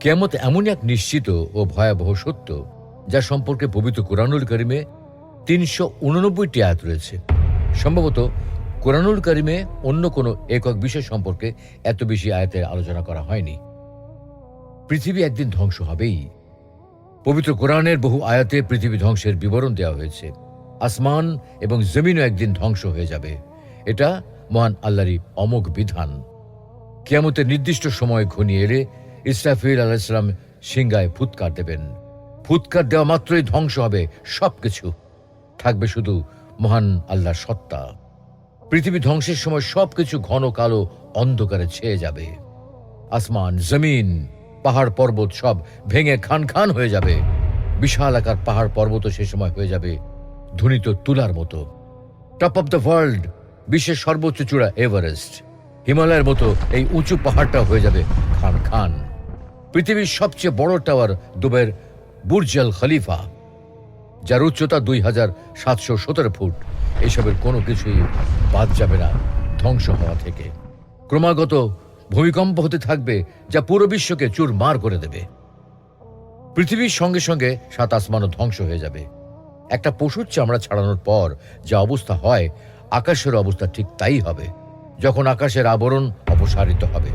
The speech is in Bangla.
কিয়ামত এমনই এক নিশ্চিত ও ভয়াবহ সত্য, যা সম্পর্কে পবিত্র কুরআনুল কারিমে ৩৮৯টি আয়াত রয়েছে। সম্ভবত কুরআনুল কারিমে অন্য কোনো একক বিষয় সম্পর্কে এত বেশি আয়াতের আলোচনা করা হয়নি। পৃথিবী একদিন ধ্বংস হবেই। পবিত্র কোরআনের বহু আয়াতে পৃথিবী ধ্বংসের বিবরণ দেওয়া হয়েছে। আসমান এবং জমিনও একদিন ধ্বংস হয়ে যাবে। এটা মহান আল্লাহরই অমোঘ বিধান। কিয়ামতের নির্দিষ্ট সময় ঘনিয়ে এলে ইসরাফিল আলাইহিস সালাম সিংহায় ফুৎকার দেবেন। ফুৎকার দেওয়া মাত্রই ধ্বংস হবে সবকিছু, থাকবে শুধু মহান আল্লাহর সত্তা। পৃথিবী ধ্বংসের সময় সবকিছু ঘন কালো অন্ধকারে ছেয়ে যাবে। আসমান, জমিন, পাহাড় পর্বত সব ভেঙে খান খান হয়ে যাবে। বিশাল আকার পাহাড় পর্বত সে সময় হয়ে যাবে ধুনিত তুলার মতো। টপ অব দ্য ওয়ার্ল্ড, বিশ্বের সর্বোচ্চ চূড়া এভারেস্ট, হিমালয়ের মতো এই উঁচু পাহাড়টা হয়ে যাবে খান খান। পৃথিবীর সবচেয়ে বড় টাওয়ার দুবাইয়ের বুর্জ আল খলিফা, যার উচ্চতা ২৭১৭ ফুট, এসবের কোনো কিছুই বাদ যাবে না ধ্বংস হওয়া থেকে। ক্রমাগত ভূমিকম্প হতে থাকবে, যা পুরো বিশ্বকে চুরমার করে দেবে। পৃথিবীর সঙ্গে সঙ্গে সাত আসমানও ধ্বংস হয়ে যাবে। একটা পশুর চামড়া ছাড়ানোর পর যা অবস্থা হয়, আকাশের অবস্থা ঠিক তাই হবে, যখন আকাশের আবরণ অপসারিত হবে।